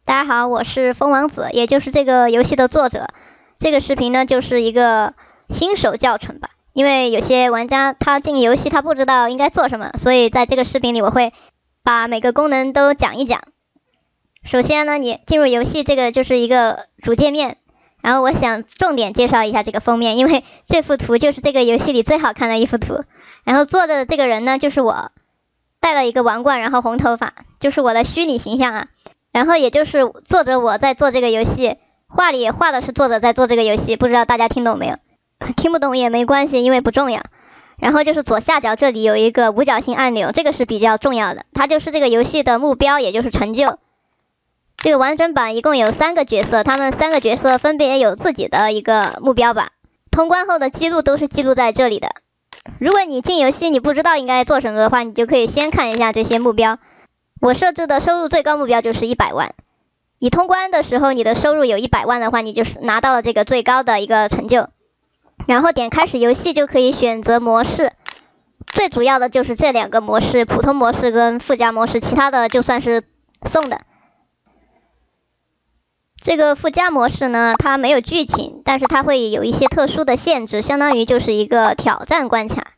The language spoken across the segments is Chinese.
大家好，我是风王子，也就是这个游戏的作者。这个视频呢，就是一个新手教程吧。因为有些玩家他进游戏他不知道应该做什么，所以在这个视频里我会把每个功能都讲一讲。首先呢，你进入游戏，这个就是一个主界面。然后我想重点介绍一下这个封面，因为这幅图就是这个游戏里最好看的一幅图。然后坐着的这个人呢，就是我，戴了一个王冠，然后红头发，就是我的虚拟形象啊。然后也就是作者我在做这个游戏，画里也画的是作者在做这个游戏，不知道大家听懂没有？听不懂也没关系，因为不重要。然后就是左下角这里有一个五角星按钮，这个是比较重要的，它就是这个游戏的目标，也就是成就。这个完整版一共有3个角色，他们3个角色分别有自己的一个目标吧。通关后的记录都是记录在这里的。如果你进游戏你不知道应该做什么的话，你就可以先看一下这些目标。我设置的收入最高目标就是100万。你通关的时候，你的收入有100万的话，你就是拿到了这个最高的一个成就。然后点开始游戏就可以选择模式，最主要的就是这2个模式，普通模式跟附加模式，其他的就算是送的。这个附加模式呢，它没有剧情，但是它会有一些特殊的限制，相当于就是一个挑战关卡。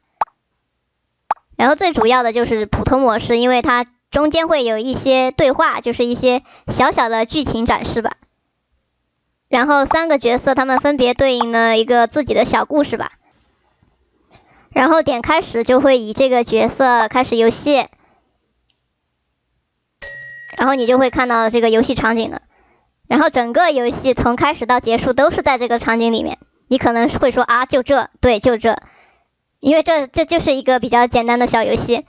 然后最主要的就是普通模式，因为它中间会有一些对话，就是一些小小的剧情展示吧。然后3个角色他们分别对应了一个自己的小故事吧。然后点开始就会以这个角色开始游戏，然后你就会看到这个游戏场景了。然后整个游戏从开始到结束都是在这个场景里面。你可能会说啊，就这，对，就这，因为这就是一个比较简单的小游戏。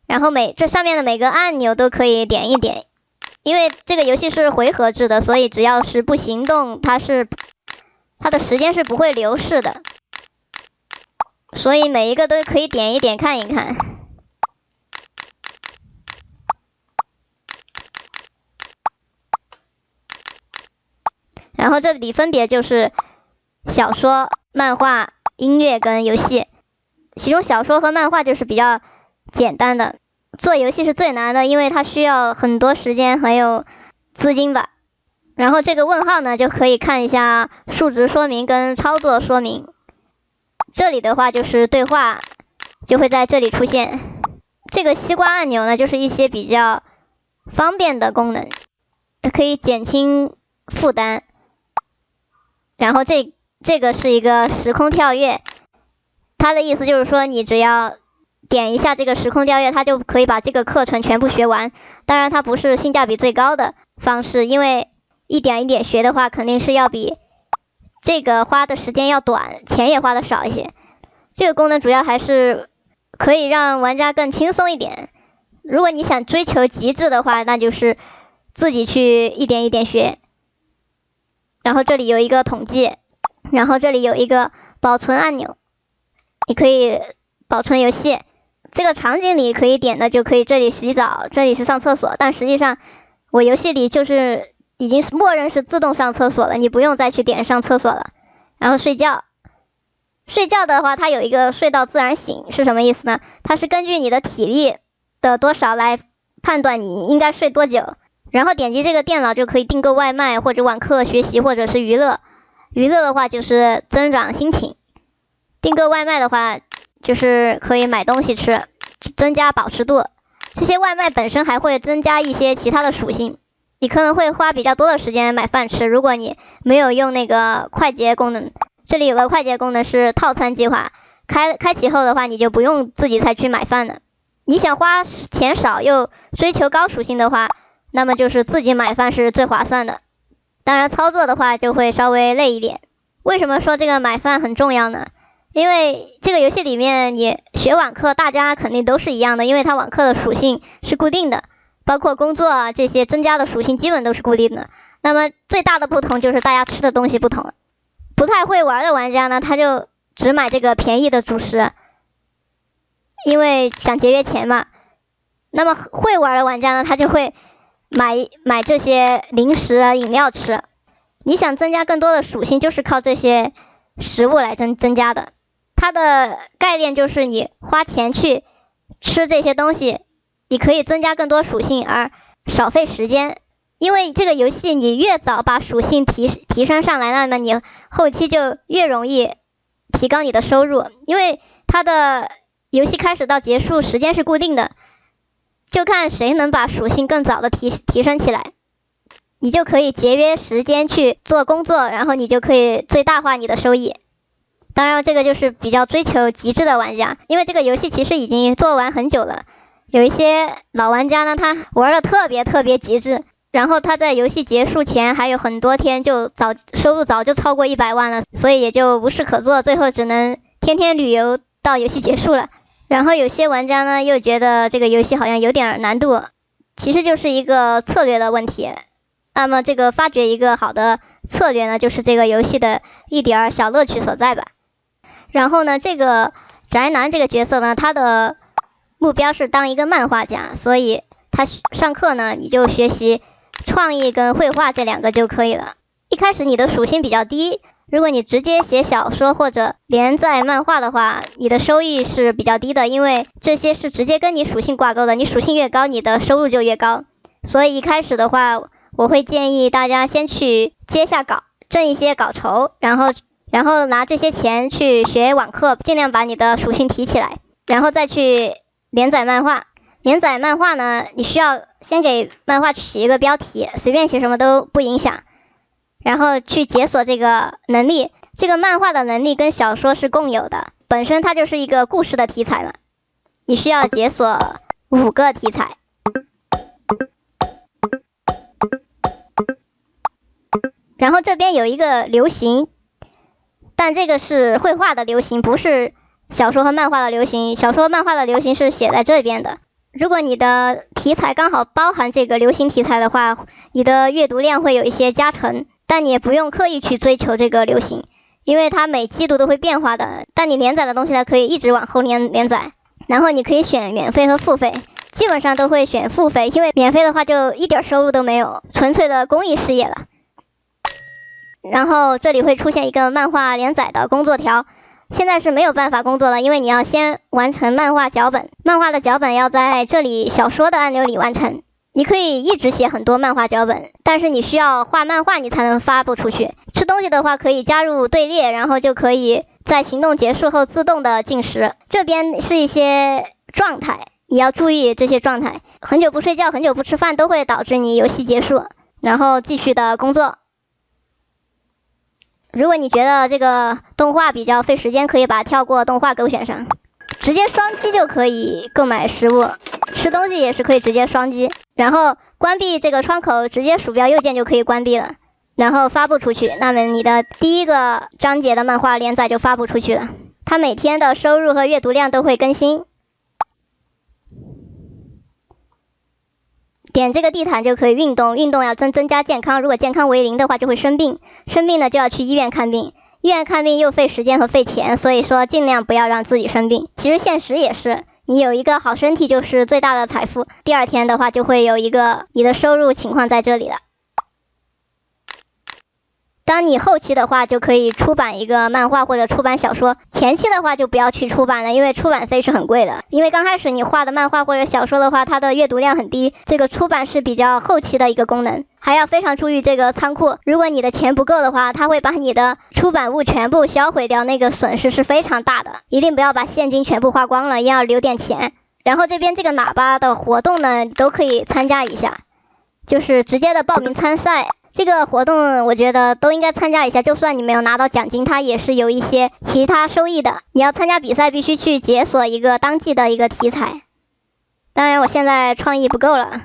然后这上面的每个按钮都可以点一点，因为这个游戏是回合制的，所以只要是不行动，它的时间是不会流逝的，所以每一个都可以点一点看一看。然后这里分别就是小说、漫画、音乐跟游戏，其中小说和漫画就是比较简单的，做游戏是最难的，因为它需要很多时间还有资金吧。然后这个问号呢，就可以看一下数值说明跟操作说明。这里的话就是对话，就会在这里出现。这个西瓜按钮呢，就是一些比较方便的功能，可以减轻负担。然后这个是一个时空跳跃，它的意思就是说你只要点一下这个时空跳跃，它就可以把这个课程全部学完。当然它不是性价比最高的方式，因为一点一点学的话肯定是要比这个花的时间要短，钱也花的少一些。这个功能主要还是可以让玩家更轻松一点。如果你想追求极致的话，那就是自己去一点一点学。然后这里有一个统计，然后这里有一个保存按钮，你可以保存游戏。这个场景里可以点的就可以，这里洗澡，这里是上厕所，但实际上我游戏里就是已经是默认是自动上厕所了，你不用再去点上厕所了。然后睡觉的话，它有一个睡到自然醒，是什么意思呢？它是根据你的体力的多少来判断你应该睡多久。然后点击这个电脑就可以订购外卖或者网课学习或者是娱乐。娱乐的话就是增长心情，订购外卖的话就是可以买东西吃，增加保持度。这些外卖本身还会增加一些其他的属性，你可能会花比较多的时间买饭吃。如果你没有用那个快捷功能，这里有个快捷功能是套餐计划，开启后的话你就不用自己再去买饭了。你想花钱少又追求高属性的话，那么就是自己买饭是最划算的。当然操作的话就会稍微累一点。为什么说这个买饭很重要呢？因为这个游戏里面你学网课大家肯定都是一样的，因为它网课的属性是固定的，包括工作啊这些增加的属性基本都是固定的。那么最大的不同就是大家吃的东西不同了。不太会玩的玩家呢，他就只买这个便宜的主食，因为想节约钱嘛。那么会玩的玩家呢，他就会买这些零食啊饮料吃。你想增加更多的属性，就是靠这些食物来增加的。它的概念就是你花钱去吃这些东西，你可以增加更多属性而少费时间。因为这个游戏你越早把属性提升上来，那么你后期就越容易提高你的收入，因为它的游戏开始到结束时间是固定的，就看谁能把属性更早的提升起来，你就可以节约时间去做工作，然后你就可以最大化你的收益。当然这个就是比较追求极致的玩家，因为这个游戏其实已经做完很久了，有一些老玩家呢，他玩的特别极致，然后他在游戏结束前还有很多天就收入早就超过100万了，所以也就无事可做，最后只能天天旅游到游戏结束了。然后有些玩家呢又觉得这个游戏好像有点难度，其实就是一个策略的问题。那么这个发掘一个好的策略呢，就是这个游戏的一点小乐趣所在吧。然后呢，这个宅男这个角色呢，他的目标是当一个漫画家，所以他上课呢，你就学习创意跟绘画这2个就可以了。一开始你的属性比较低，如果你直接写小说或者连载漫画的话，你的收益是比较低的，因为这些是直接跟你属性挂钩的，你属性越高，你的收入就越高。所以一开始的话，我会建议大家先去接下稿，挣一些稿酬，然后拿这些钱去学网课，尽量把你的属性提起来，然后再去连载漫画。连载漫画呢，你需要先给漫画起一个标题，随便写什么都不影响，然后去解锁这个能力。这个漫画的能力跟小说是共有的，本身它就是一个故事的题材嘛，你需要解锁5个题材。然后这边有一个流行，但这个是绘画的流行，不是小说和漫画的流行。小说漫画的流行是写在这边的。如果你的题材刚好包含这个流行题材的话，你的阅读量会有一些加成，但你也不用刻意去追求这个流行，因为它每季度都会变化的。但你连载的东西呢，可以一直往后连载，然后你可以选免费和付费，基本上都会选付费，因为免费的话就一点收入都没有，纯粹的公益事业了。然后这里会出现一个漫画连载的工作条，现在是没有办法工作的，因为你要先完成漫画脚本，漫画的脚本要在这里小说的按钮里完成。你可以一直写很多漫画脚本，但是你需要画漫画你才能发布出去。吃东西的话可以加入队列，然后就可以在行动结束后自动的进食。这边是一些状态，你要注意这些状态，很久不睡觉，很久不吃饭都会导致你游戏结束，然后继续的工作。如果你觉得这个动画比较费时间，可以把跳过动画勾选上，直接双击就可以购买食物，吃东西也是可以直接双击，然后关闭这个窗口，直接鼠标右键就可以关闭了，然后发布出去，那么你的第一个章节的漫画连载就发布出去了，它每天的收入和阅读量都会更新。点这个地毯就可以运动，运动要增加健康，如果健康为0的话就会生病，生病了就要去医院看病，医院看病又费时间和费钱，所以说尽量不要让自己生病。其实现实也是，你有一个好身体就是最大的财富，第2天的话就会有一个你的收入情况在这里了。当你后期的话就可以出版一个漫画或者出版小说，前期的话就不要去出版了，因为出版费是很贵的。因为刚开始你画的漫画或者小说的话，它的阅读量很低，这个出版是比较后期的一个功能，还要非常注意这个仓库。如果你的钱不够的话，它会把你的出版物全部销毁掉，那个损失是非常大的，一定不要把现金全部花光了，要留点钱。然后这边这个喇叭的活动呢，你都可以参加一下，就是直接的报名参赛。这个活动我觉得都应该参加一下，就算你没有拿到奖金，它也是有一些其他收益的。你要参加比赛必须去解锁一个当季的一个题材，当然我现在创意不够了，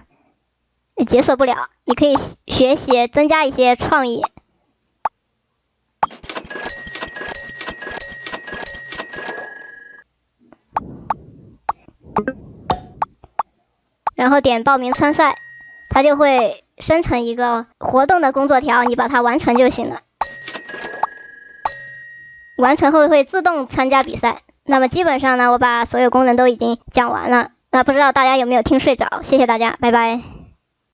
解锁不了，你可以学习增加一些创意。然后点报名参赛，它就会生成一个活动的工作条，你把它完成就行了。完成后会自动参加比赛。那么基本上呢，我把所有功能都已经讲完了。那不知道大家有没有听睡着？谢谢大家，拜拜。